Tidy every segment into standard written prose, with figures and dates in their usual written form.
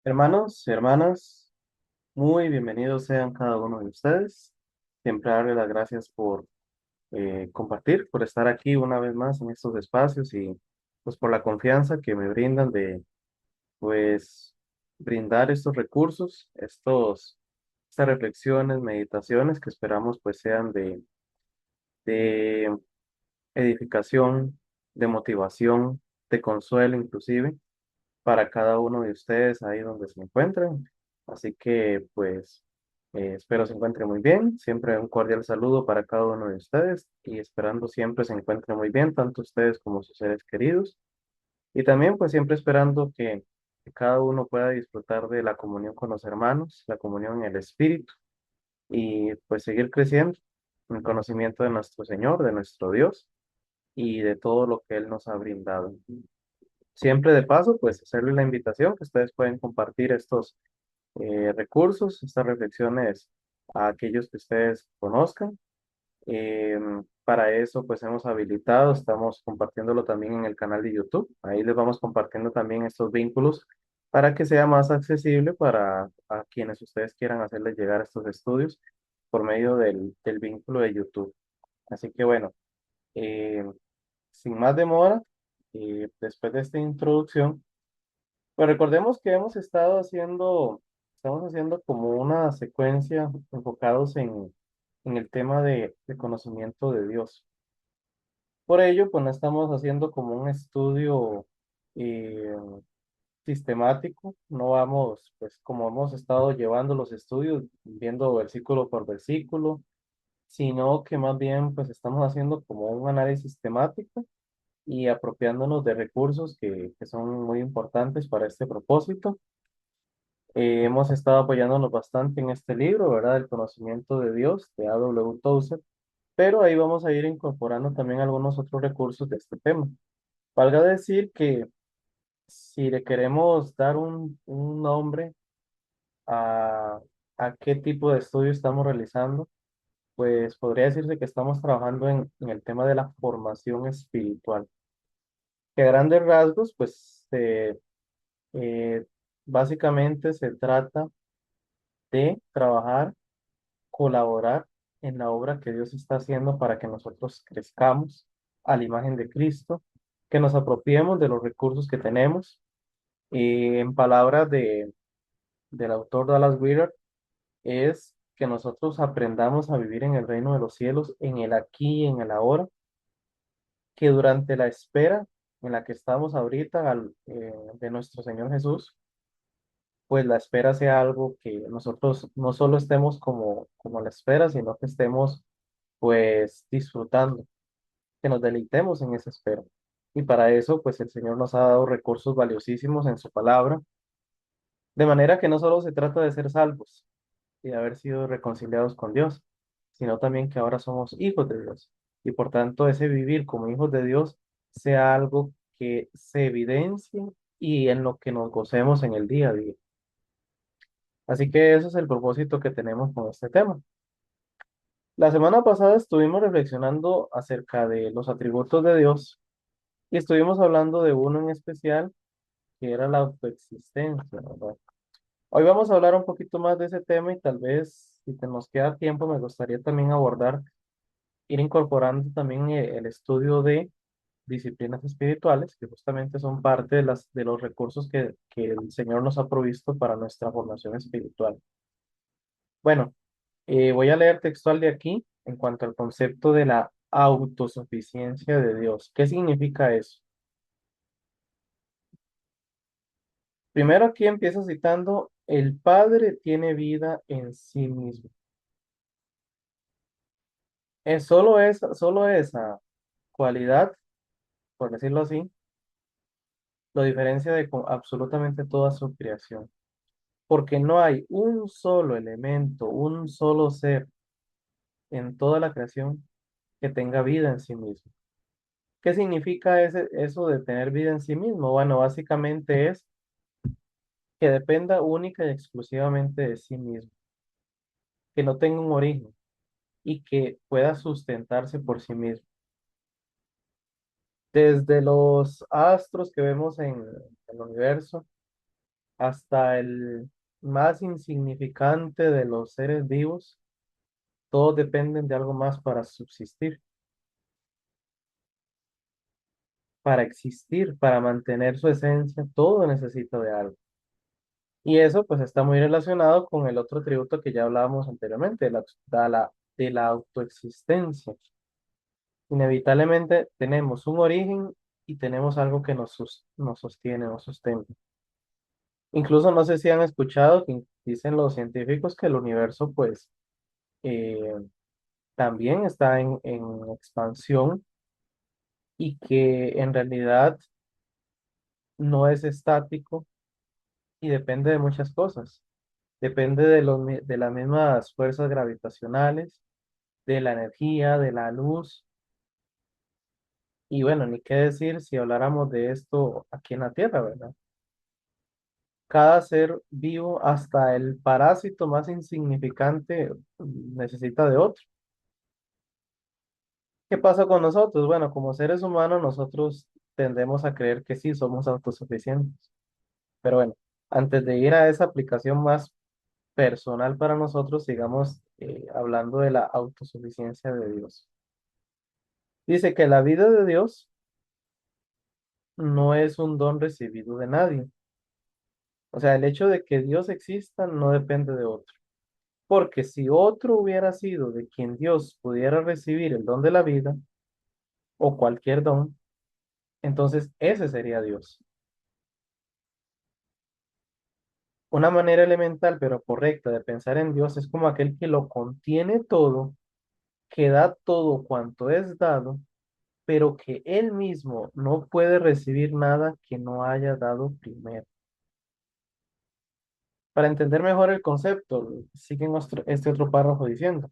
Hermanos y hermanas, muy bienvenidos sean cada uno de ustedes. Siempre darle las gracias por compartir, por estar aquí una vez más en estos espacios y pues por la confianza que me brindan de pues brindar estos recursos, estas reflexiones, meditaciones que esperamos pues sean de edificación, de motivación, de consuelo inclusive para cada uno de ustedes ahí donde se encuentren. Así que pues espero se encuentre muy bien. Siempre un cordial saludo para cada uno de ustedes y esperando siempre se encuentre muy bien, tanto ustedes como sus seres queridos. Y también pues siempre esperando que cada uno pueda disfrutar de la comunión con los hermanos, la comunión en el Espíritu y pues seguir creciendo en el conocimiento de nuestro Señor, de nuestro Dios y de todo lo que Él nos ha brindado. Siempre de paso, pues hacerles la invitación que ustedes pueden compartir estos recursos, estas reflexiones a aquellos que ustedes conozcan. Para eso, pues hemos habilitado, estamos compartiéndolo también en el canal de YouTube. Ahí les vamos compartiendo también estos vínculos para que sea más accesible para a quienes ustedes quieran hacerles llegar estos estudios por medio del vínculo de YouTube. Así que bueno, eh, sin más demora, después de esta introducción, pues recordemos que estamos haciendo como una secuencia enfocados en el tema de conocimiento de Dios. Por ello, pues no estamos haciendo como un estudio eh, sistemático, no vamos, pues como hemos estado llevando los estudios, viendo versículo por versículo, sino que más bien pues estamos haciendo como un análisis temático y apropiándonos de recursos que son muy importantes para este propósito. Hemos estado apoyándonos bastante en este libro, ¿verdad? El conocimiento de Dios, de A.W. Tozer, pero ahí vamos a ir incorporando también algunos otros recursos de este tema. Valga decir que si le queremos dar un nombre a, a qué tipo de estudio estamos realizando, pues podría decirse que estamos trabajando en el tema de la formación espiritual, que a grandes rasgos, pues eh, básicamente se trata de trabajar, colaborar en la obra que Dios está haciendo para que nosotros crezcamos a la imagen de Cristo, que nos apropiemos de los recursos que tenemos. Y en palabras del autor Dallas Willard, es que nosotros aprendamos a vivir en el reino de los cielos, en el aquí y en el ahora, que durante la espera en la que estamos ahorita de nuestro Señor Jesús, pues la espera sea algo que nosotros no solo estemos como la espera, sino que estemos pues disfrutando, que nos deleitemos en esa espera. Y para eso, pues el Señor nos ha dado recursos valiosísimos en su palabra, de manera que no solo se trata de ser salvos y de haber sido reconciliados con Dios, sino también que ahora somos hijos de Dios. Y por tanto, ese vivir como hijos de Dios sea algo que se evidencie y en lo que nos gocemos en el día a día. Así que ese es el propósito que tenemos con este tema. La semana pasada estuvimos reflexionando acerca de los atributos de Dios y estuvimos hablando de uno en especial que era la autoexistencia, ¿verdad? Hoy vamos a hablar un poquito más de ese tema y tal vez, si nos queda tiempo, me gustaría también abordar, ir incorporando también el estudio de disciplinas espirituales, que justamente son parte de los recursos que el Señor nos ha provisto para nuestra formación espiritual. Bueno, voy a leer textual de aquí en cuanto al concepto de la autosuficiencia de Dios. ¿Qué significa eso? Primero aquí empieza citando, el Padre tiene vida en sí mismo. Es solo esa cualidad, por decirlo así, lo diferencia de con absolutamente toda su creación. Porque no hay un solo elemento, un solo ser en toda la creación que tenga vida en sí mismo. ¿Qué significa eso de tener vida en sí mismo? Bueno, básicamente es que dependa única y exclusivamente de sí mismo, que no tenga un origen y que pueda sustentarse por sí mismo. Desde los astros que vemos en el universo, hasta el más insignificante de los seres vivos, todos dependen de algo más para subsistir, para existir, para mantener su esencia, todo necesita de algo. Y eso pues está muy relacionado con el otro tributo que ya hablábamos anteriormente, de la autoexistencia. Inevitablemente tenemos un origen y tenemos algo que nos sostiene, nos sustenta. Incluso no sé si han escuchado que dicen los científicos que el universo pues eh, también está en expansión y que en realidad no es estático y depende de muchas cosas. Depende de las mismas fuerzas gravitacionales, de la energía, de la luz. Y bueno, ni qué decir si habláramos de esto aquí en la Tierra, ¿verdad? Cada ser vivo, hasta el parásito más insignificante, necesita de otro. ¿Qué pasa con nosotros? Bueno, como seres humanos, nosotros tendemos a creer que sí, somos autosuficientes. Pero bueno, antes de ir a esa aplicación más personal para nosotros, sigamos hablando de la autosuficiencia de Dios. Dice que la vida de Dios no es un don recibido de nadie. O sea, el hecho de que Dios exista no depende de otro. Porque si otro hubiera sido de quien Dios pudiera recibir el don de la vida o cualquier don, entonces ese sería Dios. Una manera elemental pero correcta de pensar en Dios es como aquel que lo contiene todo, que da todo cuanto es dado, pero que él mismo no puede recibir nada que no haya dado primero. Para entender mejor el concepto, sigue este otro párrafo diciendo,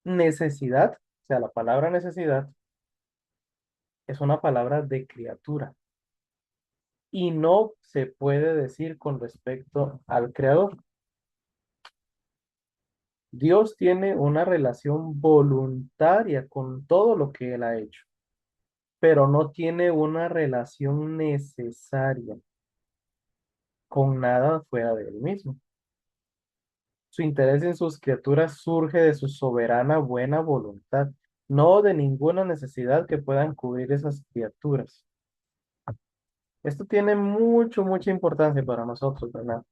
necesidad, o sea, la palabra necesidad es una palabra de criatura y no se puede decir con respecto al creador. Dios tiene una relación voluntaria con todo lo que Él ha hecho, pero no tiene una relación necesaria con nada fuera de Él mismo. Su interés en sus criaturas surge de su soberana buena voluntad, no de ninguna necesidad que puedan cubrir esas criaturas. Esto tiene mucha importancia para nosotros, ¿verdad?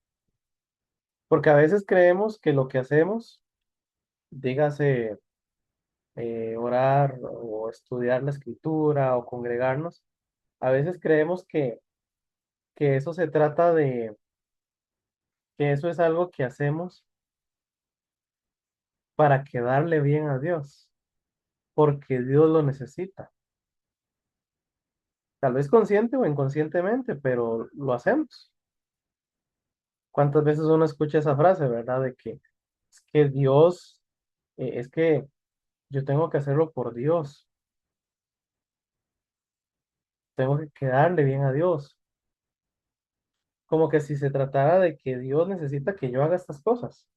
Porque a veces creemos que lo que hacemos, dígase orar o estudiar la escritura o congregarnos, a veces creemos que eso se trata que eso es algo que hacemos para quedarle bien a Dios, porque Dios lo necesita. Tal vez consciente o inconscientemente, pero lo hacemos. ¿Cuántas veces uno escucha esa frase, verdad? De que es que Dios, es que yo tengo que hacerlo por Dios, tengo que quedarle bien a Dios. Como que si se tratara de que Dios necesita que yo haga estas cosas.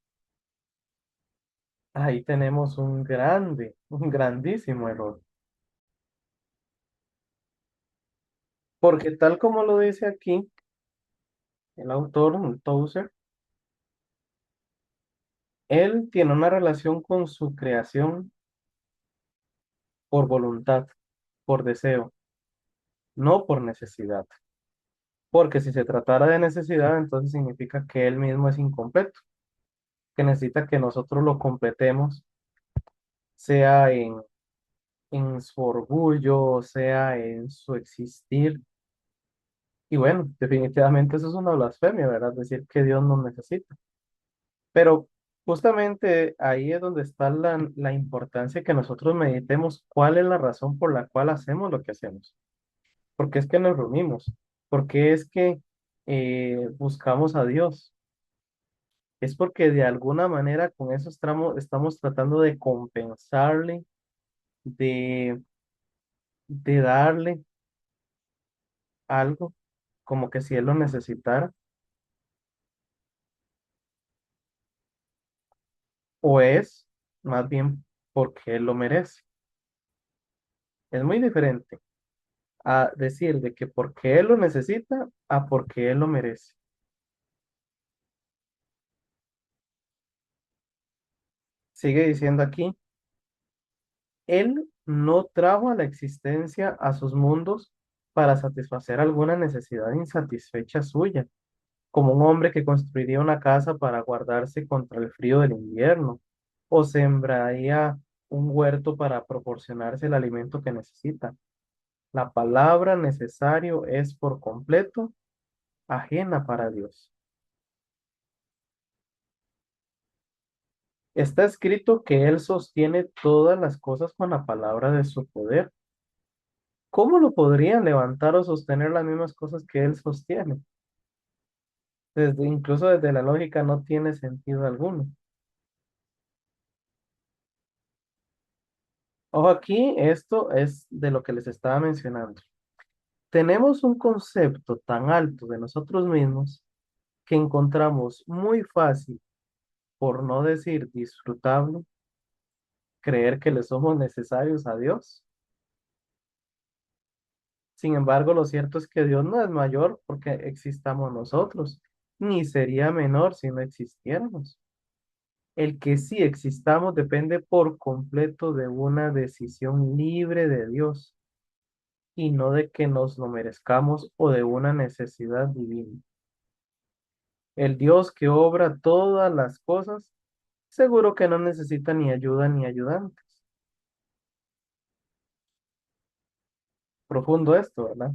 Ahí tenemos un grandísimo error. Porque tal como lo dice aquí el autor, un Tozer, él tiene una relación con su creación por voluntad, por deseo, no por necesidad. Porque si se tratara de necesidad, entonces significa que él mismo es incompleto, que necesita que nosotros lo completemos, sea en su orgullo, sea en su existir. Y bueno, definitivamente eso es una blasfemia, ¿verdad? Decir que Dios nos necesita. Pero justamente ahí es donde está la importancia que nosotros meditemos cuál es la razón por la cual hacemos lo que hacemos. ¿Por qué es que nos reunimos? ¿Por qué es que buscamos a Dios? Es porque de alguna manera con eso estamos tratando de compensarle, de, de darle algo, como que si Él lo necesitara, o es más bien porque Él lo merece. Es muy diferente a decir de que porque Él lo necesita a porque Él lo merece. Sigue diciendo aquí, Él no trajo a la existencia a sus mundos para satisfacer alguna necesidad insatisfecha suya, como un hombre que construiría una casa para guardarse contra el frío del invierno, o sembraría un huerto para proporcionarse el alimento que necesita. La palabra necesario es por completo ajena para Dios. Está escrito que Él sostiene todas las cosas con la palabra de su poder. ¿Cómo lo podrían levantar o sostener las mismas cosas que Él sostiene? Incluso desde la lógica no tiene sentido alguno. Ojo aquí, esto es de lo que les estaba mencionando. Tenemos un concepto tan alto de nosotros mismos que encontramos muy fácil, por no decir disfrutable, creer que le somos necesarios a Dios. Sin embargo, lo cierto es que Dios no es mayor porque existamos nosotros, ni sería menor si no existiéramos. El que sí existamos depende por completo de una decisión libre de Dios y no de que nos lo merezcamos o de una necesidad divina. El Dios que obra todas las cosas, seguro que no necesita ni ayuda ni ayudantes. Profundo esto, ¿verdad?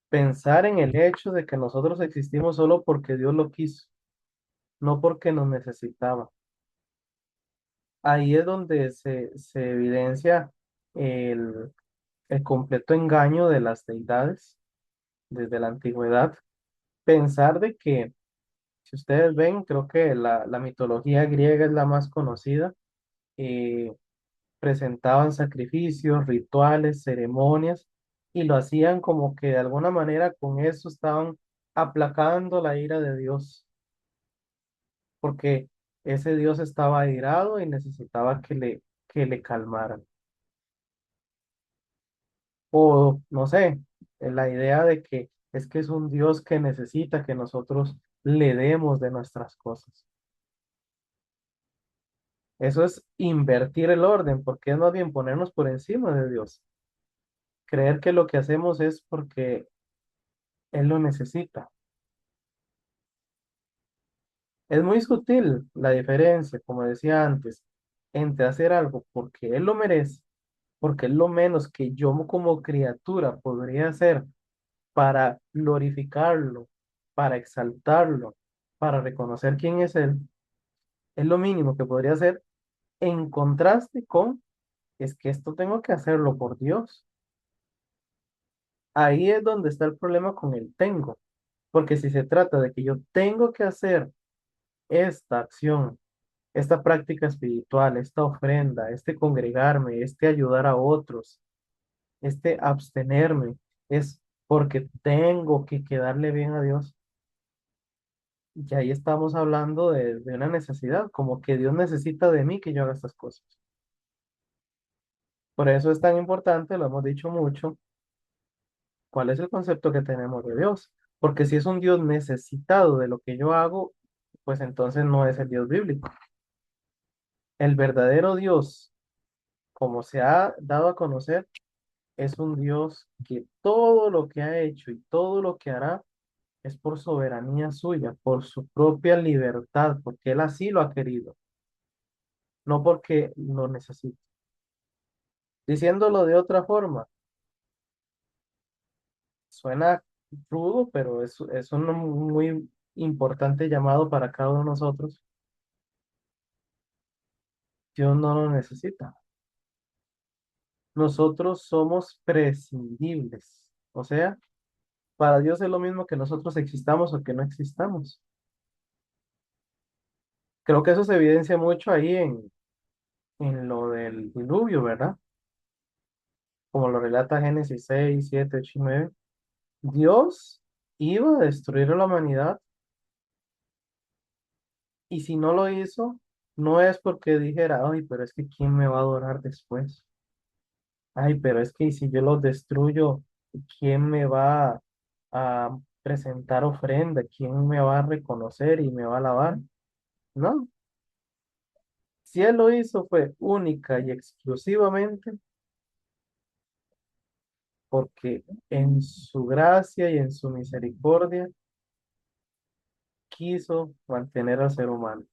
Pensar en el hecho de que nosotros existimos solo porque Dios lo quiso, no porque nos necesitaba. Ahí es donde se evidencia el, el completo engaño de las deidades desde la antigüedad. Pensar de que, si ustedes ven, creo que la mitología griega es la más conocida, eh, presentaban sacrificios, rituales, ceremonias, y lo hacían como que de alguna manera con eso estaban aplacando la ira de Dios, porque ese Dios estaba airado y necesitaba que le calmaran. O no sé, la idea de que es que es un Dios que necesita que nosotros le demos de nuestras cosas. Eso es invertir el orden, porque es más bien ponernos por encima de Dios. Creer que lo que hacemos es porque Él lo necesita. Es muy sutil la diferencia, como decía antes, entre hacer algo porque Él lo merece, porque es lo menos que yo como criatura podría hacer para glorificarlo, para exaltarlo, para reconocer quién es Él. Es lo mínimo que podría hacer en contraste con, es que esto tengo que hacerlo por Dios. Ahí es donde está el problema con el tengo, porque si se trata de que yo tengo que hacer esta acción, esta práctica espiritual, esta ofrenda, este congregarme, este ayudar a otros, este abstenerme, es porque tengo que quedarle bien a Dios. Y ahí estamos hablando de una necesidad, como que Dios necesita de mí que yo haga estas cosas. Por eso es tan importante, lo hemos dicho mucho, cuál es el concepto que tenemos de Dios. Porque si es un Dios necesitado de lo que yo hago, pues entonces no es el Dios bíblico. El verdadero Dios, como se ha dado a conocer, es un Dios que todo lo que ha hecho y todo lo que hará es por soberanía suya, por su propia libertad, porque Él así lo ha querido, no porque lo necesita. Diciéndolo de otra forma, suena rudo, pero es un muy importante llamado para cada uno de nosotros. Dios no lo necesita. Nosotros somos prescindibles. O sea, para Dios es lo mismo que nosotros existamos o que no existamos. Creo que eso se evidencia mucho ahí en lo del diluvio, ¿verdad? Como lo relata Génesis 6 7 8 y 9. Dios iba a destruir a la humanidad y si no lo hizo, no es porque dijera, ay, pero es que ¿quién me va a adorar después? Ay, pero es que ¿y si yo los destruyo, ¿quién me va a presentar ofrenda? ¿Quién me va a reconocer y me va a alabar? No, Si Él lo hizo fue única y exclusivamente porque en su gracia y en su misericordia quiso mantener al ser humano,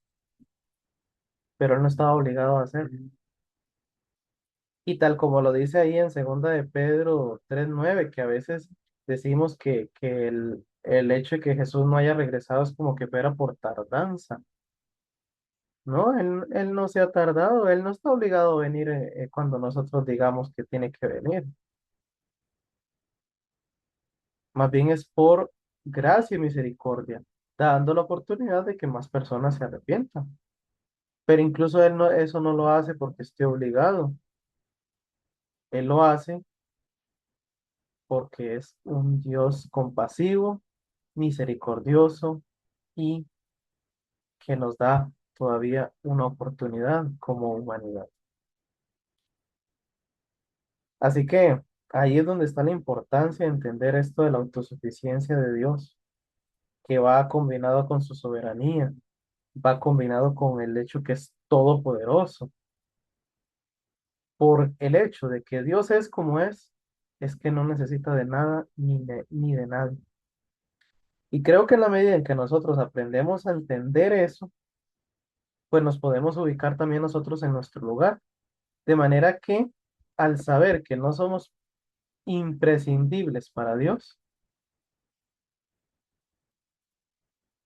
pero Él no estaba obligado a hacerlo. Y tal como lo dice ahí en segunda de Pedro 3:9, que a veces decimos que el hecho de que Jesús no haya regresado es como que fuera por tardanza. No, él no se ha tardado, Él no está obligado a venir cuando nosotros digamos que tiene que venir. Más bien es por gracia y misericordia, dando la oportunidad de que más personas se arrepientan. Pero incluso Él no, eso no lo hace porque esté obligado. Él lo hace porque es un Dios compasivo, misericordioso y que nos da todavía una oportunidad como humanidad. Así que ahí es donde está la importancia de entender esto de la autosuficiencia de Dios, que va combinado con su soberanía, va combinado con el hecho que es todopoderoso. Por el hecho de que Dios es como es que no necesita de nada ni de nadie. Y creo que en la medida en que nosotros aprendemos a entender eso, pues nos podemos ubicar también nosotros en nuestro lugar. De manera que al saber que no somos imprescindibles para Dios,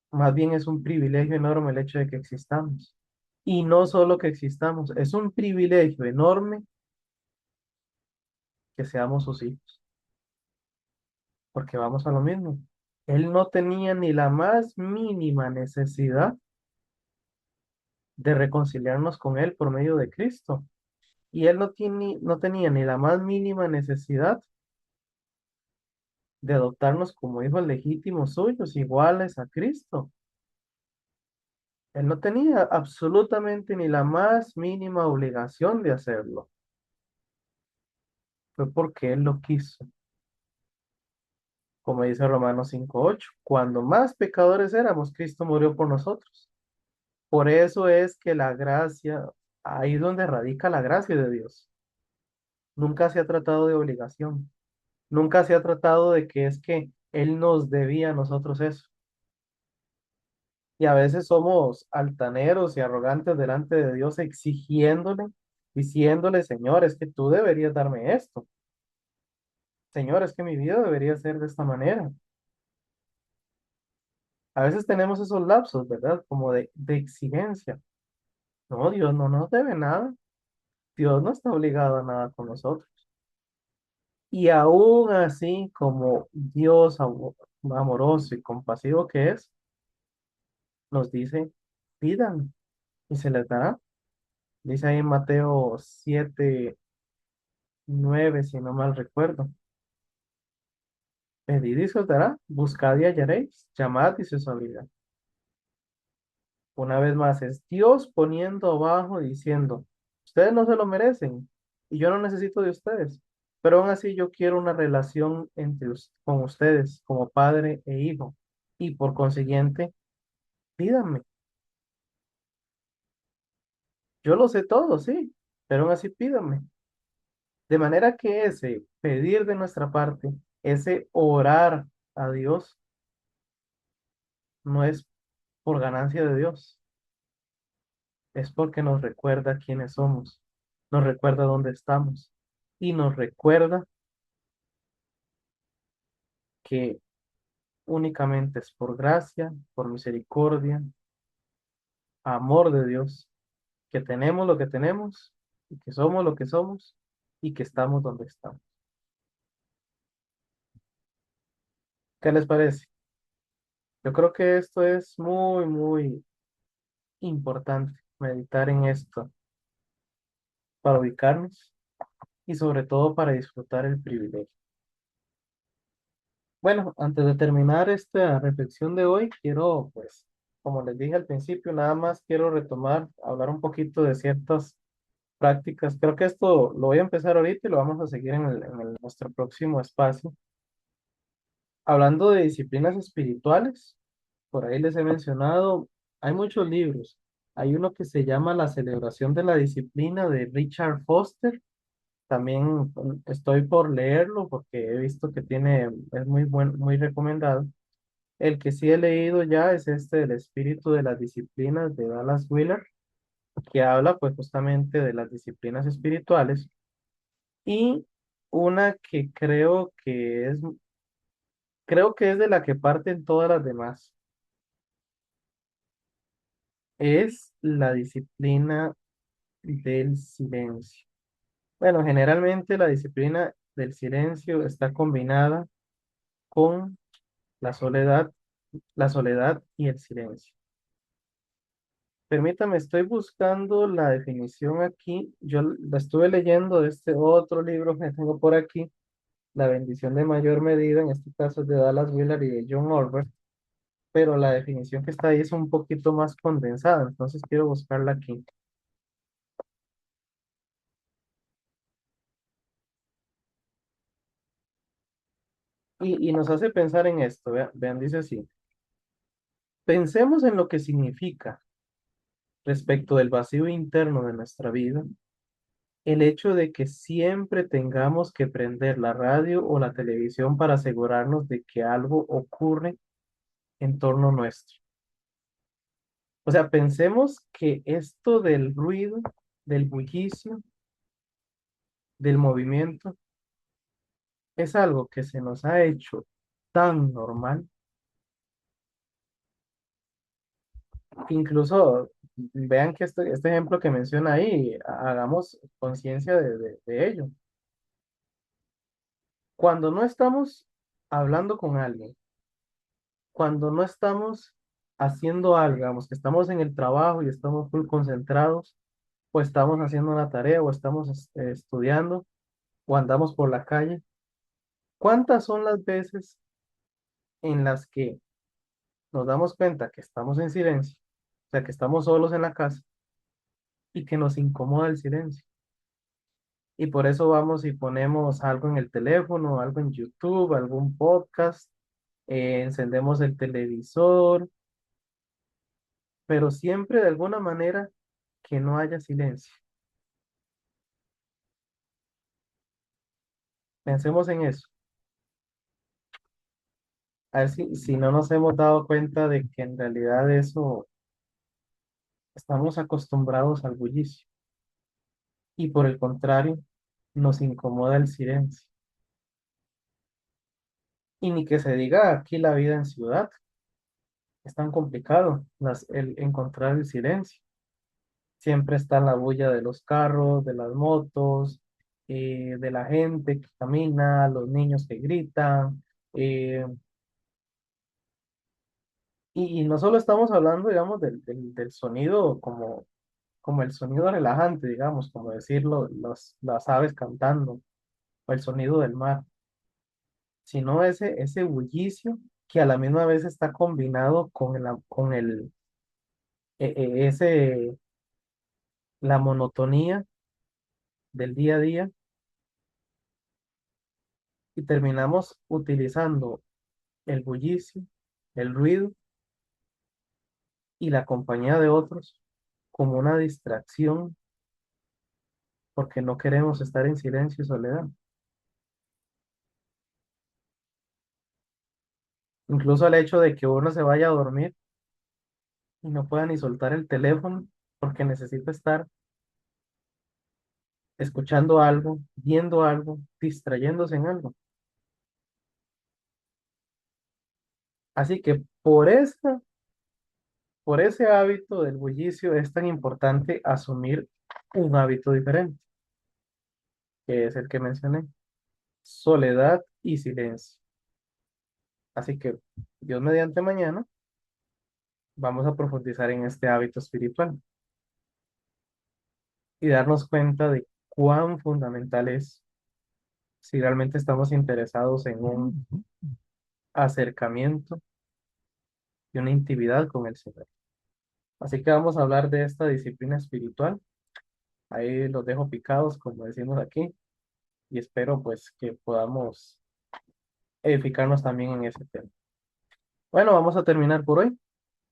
más bien es un privilegio enorme el hecho de que existamos. Y no solo que existamos, es un privilegio enorme que seamos sus hijos, porque vamos a lo mismo. Él no tenía ni la más mínima necesidad de reconciliarnos con Él por medio de Cristo. Y Él no tenía ni la más mínima necesidad de adoptarnos como hijos legítimos suyos, iguales a Cristo. Él no tenía absolutamente ni la más mínima obligación de hacerlo. Fue porque Él lo quiso. Como dice Romanos 5:8, cuando más pecadores éramos, Cristo murió por nosotros. Por eso es que la gracia, ahí es donde radica la gracia de Dios. Nunca se ha tratado de obligación. Nunca se ha tratado de que es que Él nos debía a nosotros eso. Y a veces somos altaneros y arrogantes delante de Dios exigiéndole, diciéndole, Señor, es que tú deberías darme esto. Señor, es que mi vida debería ser de esta manera. A veces tenemos esos lapsos, ¿verdad? Como de exigencia. No, Dios no nos debe nada. Dios no está obligado a nada con nosotros. Y aún así, como Dios amoroso y compasivo que es, nos dice, pidan y se les dará. Dice ahí en Mateo 7:9, si no mal recuerdo. Pedid y se os dará, buscad y hallaréis, llamad y se os abrirá. Una vez más, es Dios poniendo abajo diciendo, ustedes no se lo merecen y yo no necesito de ustedes, pero aún así yo quiero una relación con ustedes como padre e hijo y por consiguiente, pídanme. Yo lo sé todo, sí, pero aún así pídanme. De manera que ese pedir de nuestra parte, ese orar a Dios, no es por ganancia de Dios, es porque nos recuerda quiénes somos, nos recuerda dónde estamos y nos recuerda que únicamente es por gracia, por misericordia, amor de Dios, que tenemos lo que tenemos y que somos lo que somos y que estamos donde estamos. ¿Qué les parece? Yo creo que esto es muy, muy importante, meditar en esto para ubicarnos y sobre todo para disfrutar el privilegio. Bueno, antes de terminar esta reflexión de hoy, quiero, pues, como les dije al principio, nada más quiero retomar, hablar un poquito de ciertas prácticas. Creo que esto lo voy a empezar ahorita y lo vamos a seguir nuestro próximo espacio. Hablando de disciplinas espirituales, por ahí les he mencionado, hay muchos libros. Hay uno que se llama La celebración de la disciplina de Richard Foster. También estoy por leerlo porque he visto que es muy buen, muy recomendado. El que sí he leído ya es este del espíritu de las disciplinas de Dallas Willard, que habla pues justamente de las disciplinas espirituales. Y una que creo que es de la que parten todas las demás, es la disciplina del silencio. Bueno, generalmente la disciplina del silencio está combinada con la soledad, la soledad y el silencio. Permítame, estoy buscando la definición aquí. Yo la estuve leyendo de este otro libro que tengo por aquí, La bendición de mayor medida, en este caso es de Dallas Willard y de John Ortberg, pero la definición que está ahí es un poquito más condensada, entonces quiero buscarla aquí. Y nos hace pensar en esto, vean, vean, dice así, pensemos en lo que significa respecto del vacío interno de nuestra vida, el hecho de que siempre tengamos que prender la radio o la televisión para asegurarnos de que algo ocurre en torno nuestro. O sea, pensemos que esto del ruido, del bullicio, del movimiento, es algo que se nos ha hecho tan normal que incluso vean que este ejemplo que menciona ahí, hagamos conciencia de ello. Cuando no estamos hablando con alguien, cuando no estamos haciendo algo, digamos que estamos en el trabajo y estamos full concentrados, o estamos haciendo una tarea, o estamos estudiando, o andamos por la calle, ¿cuántas son las veces en las que nos damos cuenta que estamos en silencio, o sea, que estamos solos en la casa y que nos incomoda el silencio? Y por eso vamos y ponemos algo en el teléfono, algo en YouTube, algún podcast, encendemos el televisor, pero siempre de alguna manera que no haya silencio. Pensemos en eso. A ver si no nos hemos dado cuenta de que en realidad eso estamos acostumbrados al bullicio y por el contrario nos incomoda el silencio. Y ni que se diga aquí la vida en ciudad, es tan complicado el encontrar el silencio. Siempre está la bulla de los carros, de las motos, de la gente que camina, los niños que gritan. eh, y no solo estamos hablando, digamos, del sonido como el sonido relajante, digamos, como decirlo, las aves cantando o el sonido del mar, sino ese bullicio que a la misma vez está combinado con la monotonía del día a día y terminamos utilizando el bullicio, el ruido y la compañía de otros como una distracción porque no queremos estar en silencio y soledad. Incluso el hecho de que uno se vaya a dormir y no pueda ni soltar el teléfono porque necesita estar escuchando algo, viendo algo, distrayéndose en algo. Así que por ese hábito del bullicio es tan importante asumir un hábito diferente, que es el que mencioné, soledad y silencio. Así que Dios mediante mañana vamos a profundizar en este hábito espiritual y darnos cuenta de cuán fundamental es si realmente estamos interesados en un acercamiento y una intimidad con el Señor. Así que vamos a hablar de esta disciplina espiritual. Ahí los dejo picados, como decimos aquí, y espero pues que podamos edificarnos también en ese tema. Bueno, vamos a terminar por hoy.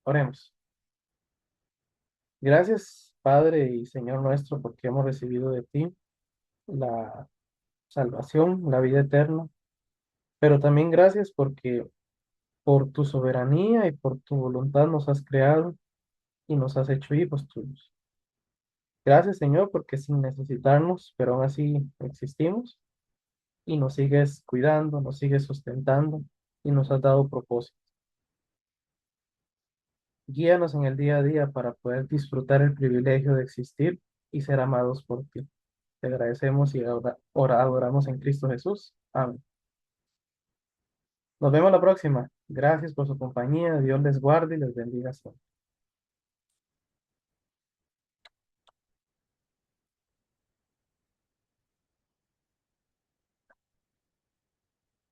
Oremos. Gracias, Padre y Señor nuestro, porque hemos recibido de ti la salvación, la vida eterna, pero también gracias porque por tu soberanía y por tu voluntad nos has creado y nos has hecho hijos tuyos. Gracias, Señor, porque sin necesitarnos, pero aún así existimos y nos sigues cuidando, nos sigues sustentando y nos has dado propósito. Guíanos en el día a día para poder disfrutar el privilegio de existir y ser amados por ti. Te agradecemos y ahora adoramos en Cristo Jesús. Amén. Nos vemos la próxima. Gracias por su compañía. Dios les guarde y les bendiga siempre.